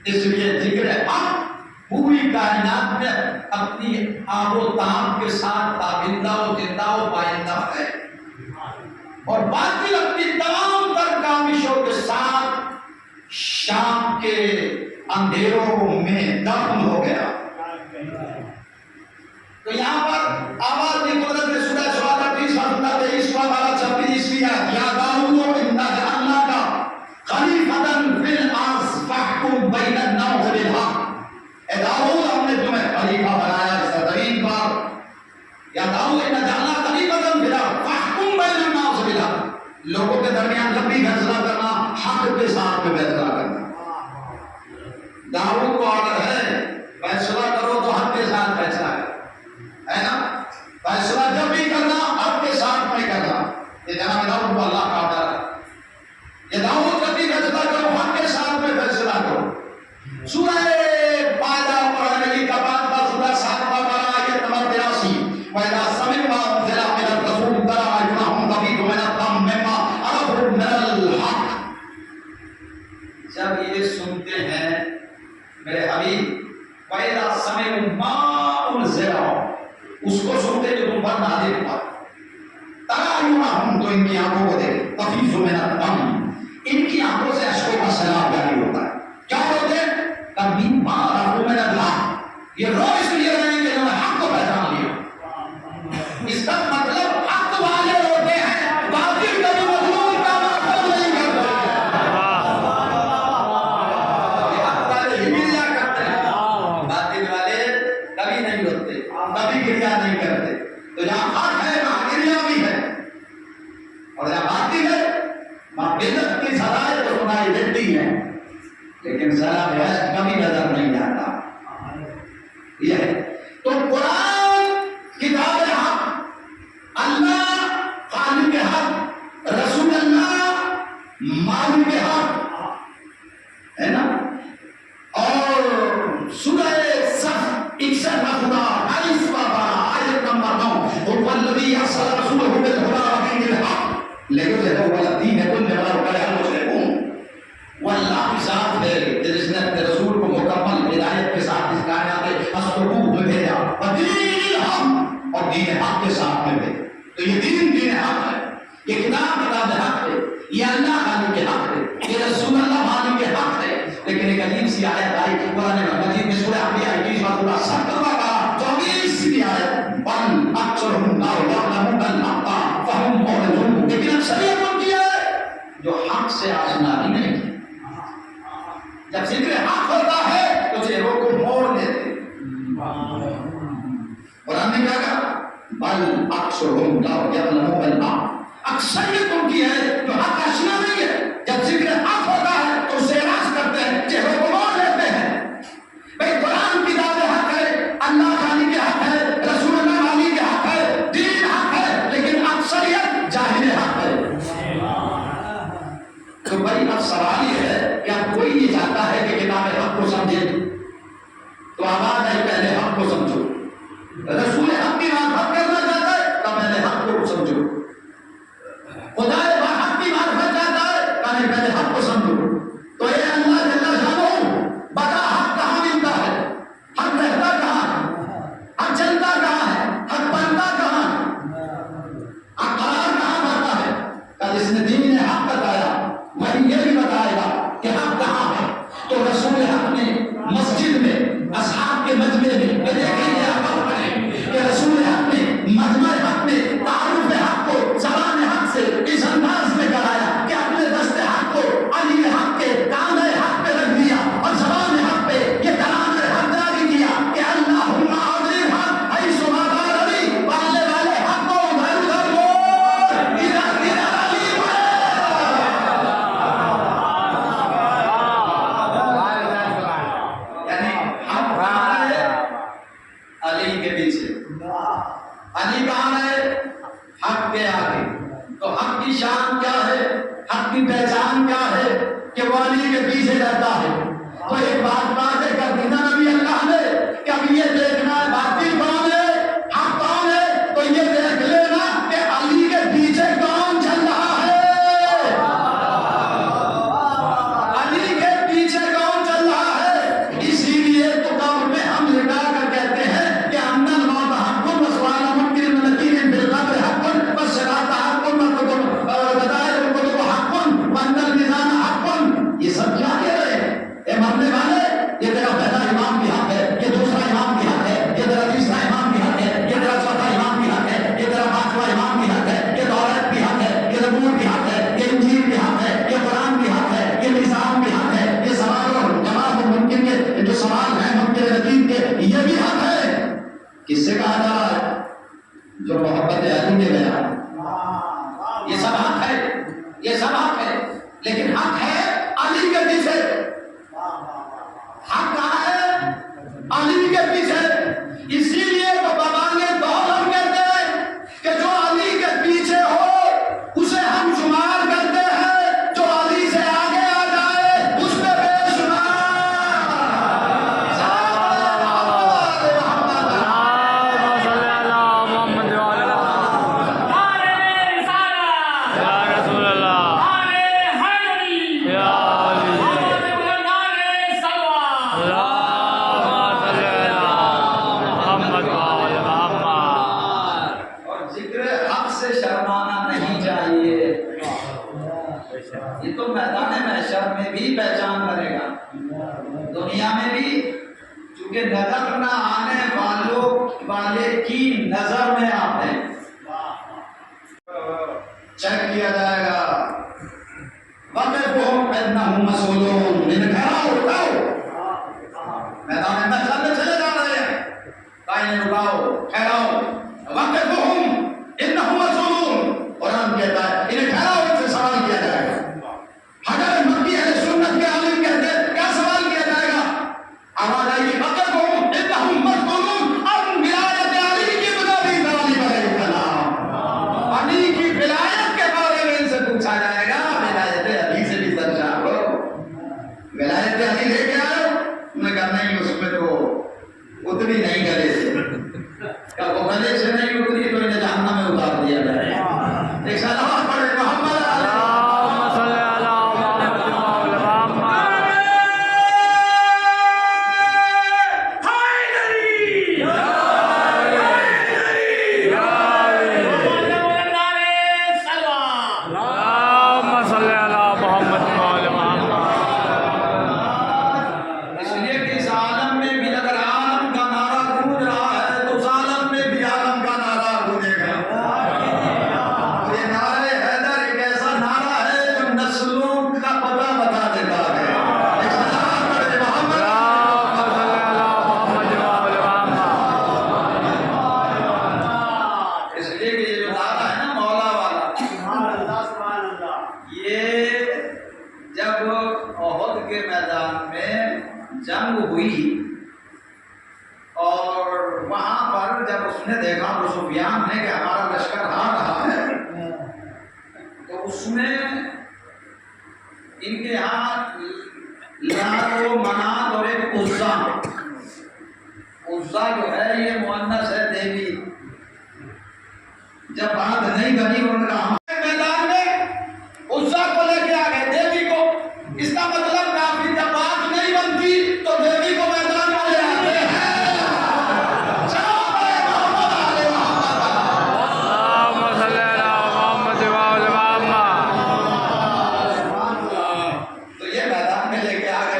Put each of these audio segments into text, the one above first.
اس لیے ذکر حق پوری کائنات میں اپنی آب و تاب کے ساتھ تابندہ و زندہ و پائندہ ہے، اور باطل اپنی تمام تر کاوشوں کے ساتھ شام کے اندھیروں میں دفن ہو گیا۔ تو یہاں پر آواز کی قدرت میں سورہ سواد 23 یا داؤد انا جعلنا کا خلیفتن فی الارض فاحکم بین الناس بالحق، اے داؤد ہم نے تمہیں خلیفہ بنایا اس زمین پر، یا داؤد انا جعلنا خلیفتن فی الارض فاحکم بین الناس بالحق، لوگوں کے درمیان جب بھی فیصلہ کرنا حق کے ساتھ میں فیصلہ کرنا۔ داؤد کو آرڈر ہے فیصلہ کرو تو حق کے ساتھ فیصلہ کرو، ہے نا؟ فیصلہ جب بھی کرنا حق کے ساتھ میں کرنا، یہ جناب داؤد کو اللہ کا آرڈر ہے۔ یہ داؤد جب بھی فیصلہ کرو حق کے ساتھ میں فیصلہ کرو۔ سورہ مائدہ پڑھنے کا بعد کا سورہ 7 آیت نمبر 83 وَإِذَا سَمِعُوا مَا أُنزِلَ إِلَى الرَّسُولِ تَرَىٰ أَعْيُنَهُمْ تَفِيضُ مِنَ الدَّمْعِ مِمَّا عَرَفُوا مِنَ الْحَقِّ، جب یہ سنتے ہیں میرے حبیب وَإِذَا سَمِعُوا مَا أُنزِلَ، اس کو سنتے جو تم پر نازل ہوا، تَرَىٰ أَعْيُنَهُمْ، تو ان کی آنکھوں کو دیکھ، تَفِيضُ مِنَ الدَّمْعِ، ان کی آنکھوں سے اشکوں کا سیلاب جاری ہوتا ہے۔ کیا ہوتے ہیں؟ مِمَّا عَرَفُوا مِنَ الْحَقِّ، یہ رو اس لیے رہے کہ انہوں نے حق کو پہچان لیا۔ اس کا مطلب حق والے ہوتے ہیں، باطل کا جو مظلوم کا مطلب نہیں کرتے۔ یہ حق والے ہی گریا کرتے ہیں، باطل والے کبھی نہیں ہوتے، کبھی گریا نہیں کرتے۔ تو جہاں حق ہے وہاں گریا بھی ہے، اور جہاں باطل ہے وہاں بدعت کی سزائیں تو سنائی دیتی ہیں، لیکن سزا بحث کبھی نظر نہیں آتا۔ یہ ہے تو قرآن کتاب حق، اللہ خالق حق، رسول اللہ مالک حق، ہے نا؟ اور سورہ صف 61 آیت نمبر 9 هو الذی ارسل رسولہ بالہدی ودین الحق لیظہرہ علی الدین کلہ ولو کرہ المشرکون، وہ اللہ کی ذات ہے جس نے اپنے رسول کو مکمل ہدایت کے ساتھ اس کائنات میں بھیجا، ودین الحق، اور دین حق کے ساتھ میں بھیجا۔ تو یہ دین حق ہے، یہ کتاب حق ہے، یہ اللہ خالق کے حق ہے، یہ رسول اللہ خالق کے حق ہے۔ لیکن ایک عجیب سی آیت آئی قرآن مجید میں سورہ انبیاء 70 کا 24 آیت، بل اکثرهم لا یعلمون الحق فهم معرضون، لیکن اکثریت ان کی ہے جو حق سے آشنا ہی نہیں۔ جب ذکر حق ہوتا ہے تو چہروں کو موڑ دیتے۔ قرآن نے کیا کہا؟ بل اکثرهم لا یعلمون الحق، اکثریت ان کی ہے جو حق آشنا نہیں ہے۔ جب ذکر حق ہوتا ہے تو اسے اعراض کرتے ہیں، چہروں کو موڑ لیتے ہیں۔ بھئی قرآن کتاب حق ہے، اللہ خالق حق ہے، رسول اللہ خالق حق ہے، دین حق ہے، لیکن اکثریت جاہل حق ہے۔ تو بھائی اب سوال یہ ہے کہ اب کوئی یہ چاہتا ہے کہ کتاب حق کو سمجھے، تو آواز ہے پہلے حق کو سمجھو۔ رسول حق کی معرفت کرنا چاہتا ہے تو پہلے حق کو سمجھو۔ خدا حق کی معرفت چاہتا ہے پہلے حق کو سمجھو۔ تو اے اللہ جل شانہ بتا حق کہاں ملتا ہے، حق رہتا کہاں ہے، حق چلتا کہاں ہے، حق بنتا کہاں ہے، حق قرار کہاں پاتا ہے۔ کہ جس نے دین حق بتایا وہی یہ بھی بتائے گا کہ حق کہاں ہے۔ تو رسول حق نے مسجد میں اصحاب کے مجمع میں کہا جائے جو محبت علی کے بیان، یہ سب حق ہے، یہ سب حق ہے، لیکن حق ہے علی کے پیچھے، حق کہاں ہے؟ علی کے پیچھے۔ اسی لیے تو بابانے دور ہم کہتے ہیں کہ جو علی کے پیچھے ہو اسے ہم شمار کرتے ہیں، جو علی سے آگے آ جائے اس پہ بے شمار۔ یہ تو میدان محشر میں بھی پہچان کرے گا، دنیا میں بھی، چونکہ نظر نہ آنے والے کی نظر میں آپ ہیں، چیک کیا جائے گا۔ وَقِفْهُمْ إِنَّهُمْ مَسْئُولُونَ، انہیں کھڑاؤ، رکاؤ، میدان محشر میں چلے جا رہے ہیں، کہیں رکاؤ، کھڑاؤ، وَقِفْهُمْ إِنَّهُمْ مَسْئُولُونَ، اور ہم کہتا ہے انہیں کھڑاؤ، ان سے سوال کیا جائے گا۔ اگر مکی اہل سنت کے عالم کہتے ہیں کیا سوال کیا جائے گا؟ آواز آئی کہ وَقِفْهُمْ إِنَّهُمْ مَسْئُولُونَ عَنْ وِلَایَتِ عَلِی کی بنابی ابراہیم علیہ السلام، علی کی ولایت کے بارے میں ان سے پوچھا جائے گا۔ ولایت علی سے بھی سرشار ہو، ولایت علی لے کے آئے، انہوں نے کہا نہیں اس میں تو اتری نہیں گلے سے، کہ وہ گلے سے نہیں اتری تو انہیں جہنم میں اتار دیا جائے۔ ایک صلوات پڑھے محمد جنگ ہوئی اور وہاں پر جب اس نے دیکھا ابو سفیان نے کہ ہمارا لشکر آ رہا ہے، تو اس میں ان کے یہاں لات و منات اور ایک عزا، عزا جو ہے یہ مؤنث ہے دیوی، جب بات نہیں بنی انہوں نے کہا میدان میں عزا کو لے کے آ گئے، دیوی کو، اس کا مطلب کافی جب بات نہیں بنتی تو دیوی کو میدان میں لے آتے ہیں۔ تو یہ میدان میں لے کے آ گئے،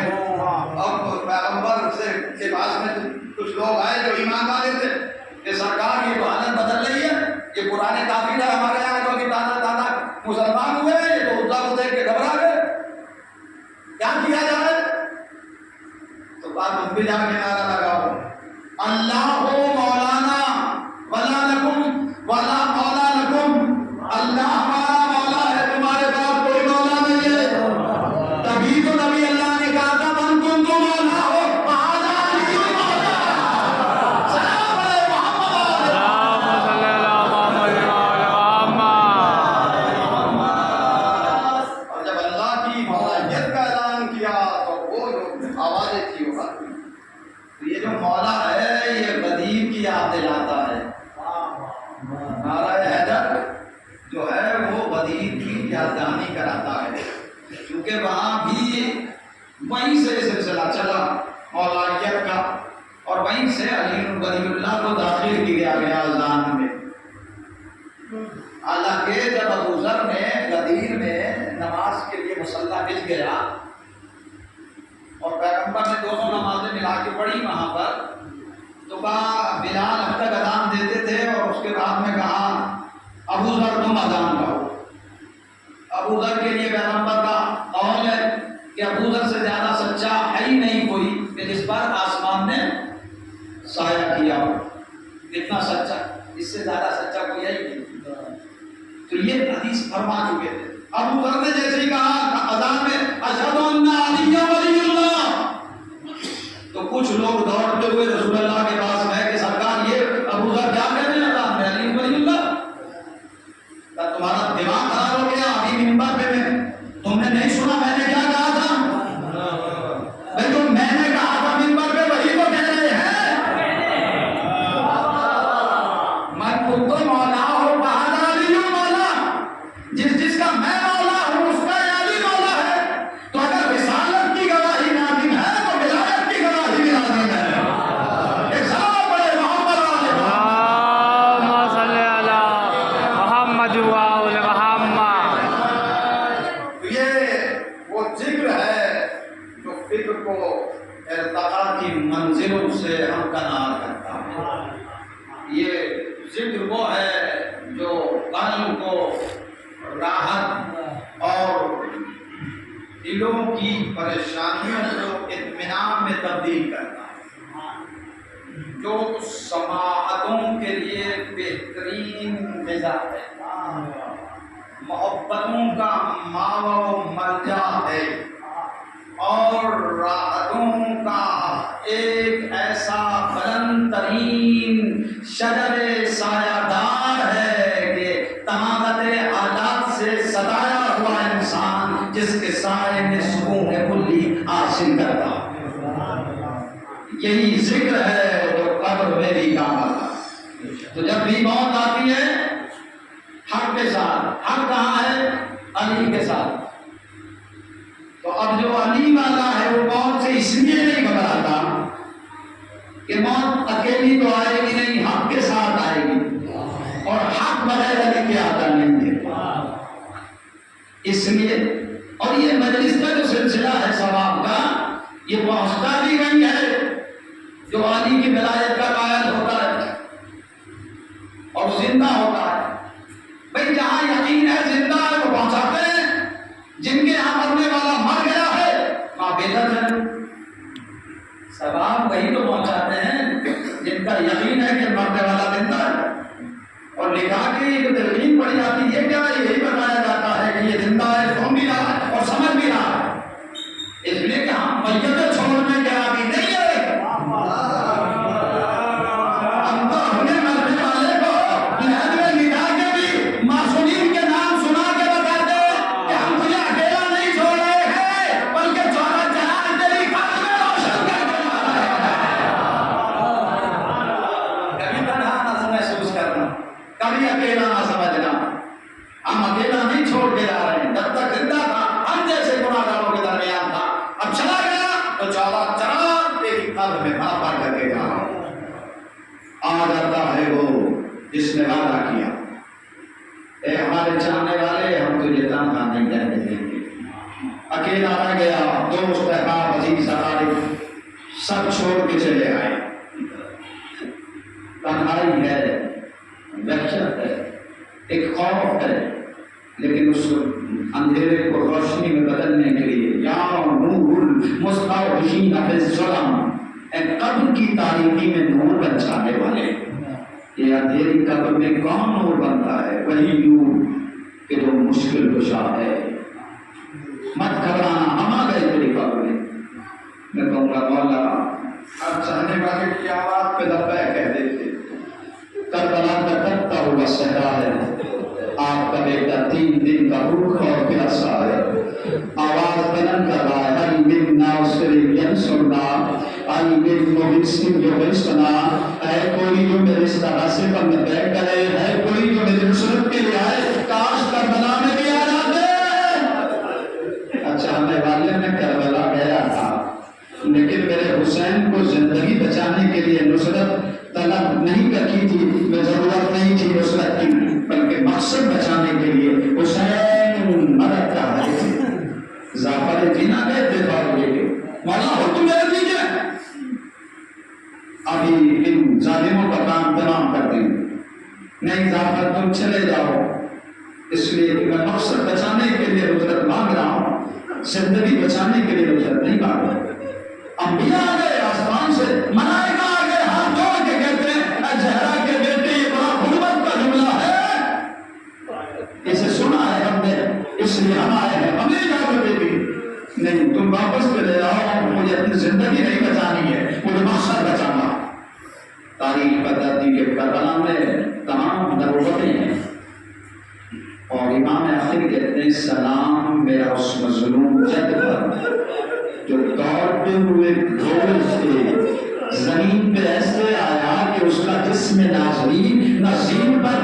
اور پیغمبر کے پاس میں کچھ لوگ آئے جو ایمان والے تھے کہ سرکار یہ تو حالت بدل رہی ہے، یہ پرانے کافر ہے ہمارے یہاں جو کہ تازہ مسلمان ہوئے ہیں، یہ تو عزا کو دیکھ کے گھبرا گئے، کیا کیا جائے؟ تو بات تم بھی جا کے نعرہ لگاؤ، اللہ ہو مولانا ولا لکم ولا مولا لکم، اللہ ہمارا مولا ہے، تمہارے پاس کوئی مولا نہیں ہے۔ تبھی تو نبی اللہ نے کہا تھا من کن تو مولا ہو فہذا علی مولا۔ سلام علیہ محمد، اللہم صلی اللہ محمد۔ اور جب اللہ کی مولایت کا اعلان کیا تو وہ جو آوازیں تھی وہ بات ہوئی۔ تو یہ جو مولا ہے یہ قدیم کی یاد دلاتا ہے، نعرہ حیدر جو ہے وہ قدیم کی یاد دہانی کراتا ہے، کیونکہ وہاں بھی وہیں سے سلسلہ چلا مولایت کا، اور وہیں سے علی ولی اللہ کو داخل کیا گیا اذان میں۔ حالانکہ جب ابو ذر نے غدیر میں نماز کے لیے مصلی مل گیا اور پیغمبر نے دونوں نمازیں ملا کے پڑھی وہاں پر، تو کہا بلال اب تک اذان دیتے تھے، اور اس کے بعد میں کہا ابو ذر تم اذان کہو۔ ابو ذر کے لیے پیغمبر کا قول ہے کہ ابو ذر سے زیادہ سچا ہے ہی نہیں کوئی کہ جس پر آسمان نے سایہ کیا ہو، اتنا حدیث فرما چکے تھے. ابو ذر نے جیسے ہی کہا اذان میں اشہد ان علی ولی اللہ، تو کچھ لوگ دوڑتے ہوئے رسول اللہ کے پاس گئے کہ سرکار یہ ابو ذر کیا کہہ رہے ہیں اذان میں علی ولی اللہ؟ تمہارا دماغ خراب ہو گیا؟ ابھی منبر پہ تم نے نہیں سنا میں نے کیا کہا تھا؟ بھائی جو میں نے کہا تھا منبر پہ وہی تو کہہ رہے ہیں. من کنت مولا ہو فہذا علی مولا، جس کا میں مولا ہوں اس کا علی مولا ہے. تو اگر رسالت کی گواہی لازم ہے تو ولایت کی گواہی بھی لازم ہے. ایک سلام پڑھے محمد علیہ اللهم صل علی محمد و آل محمد. یہ وہ ذکر ہے جو فکر کو ارتقاء کی منزلوں سے ہمکنار کرتا ہے. یہ ذکر وہ ہے جو قلب کو راحت اور دلوں کی پریشانیوں کو اطمینان میں تبدیل کرتا ہے، جو سماعتوں کے لیے بہترین غذا ہے، محبتوں کا ماوا و مرجع ہے، اور راحتوں کا ایک ایسا بلند ترین شجر سایہ دار ہے کہ تمامت حالات سے ستایا ہوا انسان جس کے سائے میں سکون کلی حاصل کرتا. یہی ذکر ہے جو قبر میں بھی کام آتا. تو جب بھی موت آتی ہے حق کے ساتھ، حق کہاں ہے؟ علی کے ساتھ. تو اب جو علی والا ہے وہ موت سے اس لیے نہیں گھبراتا کہ موت اکیلی تو آئے گی نہیں، حق کے ساتھ آئے گی، اور حق بغیر علی کے آتا نہیں ہے. اس لیے اور یہ مجلس کا جو سلسلہ ہے ثواب کا، یہ پہنچتا بھی نہیں ہے جو علی کی ولایت کا قائل ہوتا ہے اور زندہ ہوتا ہے. بھائی جہاں یقین ہے زندہ ہے وہ پہنچاتے ہیں، جن کے یہاں مرنے والا مر گیا ہے قابلت ہے ثواب وہی تو پہنچاتے ہیں جن کا یقین ہے کہ مرنے والا زندہ ہے. اور لکھا کے یہ جو تلقین پڑھی جاتی ہے کیا یہی بتایا جاتا ہے کہ یہ زندہ ہے، سن بھی رہا ہے اور سمجھ بھی رہا ہے. اس لیے کہ ہم میت چھوڑنے کے عادی نہیں ہے. ہم تو اپنے مرنے والے کو لہد میں لکھا کے بھی معصومین کے نام سنا کے بتاتے کہ ہم تجھے اکیلا نہیں چھوڑ رہے ہیں بلکہ چورا جہاں تیری قبر میں روشن کر کے جا رہے ہیں. کبھی تنہا نہ محسوس کرنا، کبھی اکیلا نہ سمجھنا. ہم اکیلا نہیں چھوڑ کے جا رہے ہیں. جب تک زندہ تھا ہم جیسے گناہگاروں کے درمیان تھا، اب چلا گیا تو چلا چراغ تیری قبر میں بھاپا کر کے جا رہا ہوں. آ جاتا ہے وہ جس نے وعدہ کیا، اے ہمارے چاہنے والے ہم تجھے تنہا نہیں رہنے دیں گے. اکیلا رہ گیا، دوست احباب عزیز اقارب سب چھوڑ کے چلے آئے. تنہائی ہے، وحشت ہے، ایک خوف ہے، لیکن اس اندھیرے کو روشنی میں بدلنے کے لیے یا نور المستوحشین فی الظلم، اے قبر کی تاریکی میں نور بن جانے والے. یہ اندھیری قبر میں کون نور بنتا ہے؟ وہی نور کہ جو مشکل کشا ہے. مت گھبرانا، ہم آ گئے تیری قبر میں. میں کہوں گا مولا آپ چاہنے والے کی آواز پہ لبیک کہہ دیتے. کربلا کا تڑپتا ہوا صحرا ہے، آپ کا بیٹا 3 دن کا بھوکا اور پیاسا ہے. آواز بلند کر رہا ہے، علی بن ناصر ینصرنا، علی بن محسن جو حسنا. ہے کوئی جو میرے اس طرح سے بند بیٹھ کرے، ہے کوئی جو میری نصرت کے لیے آئے. کاش کربلا میں بھی آ جاتے. اچھا ہمیں والے میں کربلا گیا تھا، لیکن میرے حسین کو زندگی بچانے کے لیے نصرت طلب نہیں کی تھی، میں ضرورت نہیں تھی نصرت کی، بلکہ مقصد بچانے کے لیے حسین مدد کر رہے تھے. زعفر جینا گئے تھے بھائی لے کے، مولا حکم دے دیجیے ابھی ان ظالموں کا کام تمام کر دیں. نہیں زعفر تم چلے جاؤ، اس لیے کہ میں مقصد بچانے کے لیے نصرت مانگ رہا ہوں، زندگی بچانے کے لیے نصرت نہیں مانگ رہا. انبیاء آ گئے آسمان سے، ملائکہ آ گئے ہاتھ جوڑ کے کہتے ہیں اے زہرا کے بیٹے یہ بڑا غربت کا جملہ ہے، اسے سنا تاریخ بتاتی کہ کربلا میں تمام نبوتیں ہیں، اور امام آخر کہتے ہیں سلام میرا اس مظلوم جد پر جو دوڑتے ہوئے گھوڑے سے زمین پہ ایسے آیا کہ اس کا جسم نازنین نہ زین پر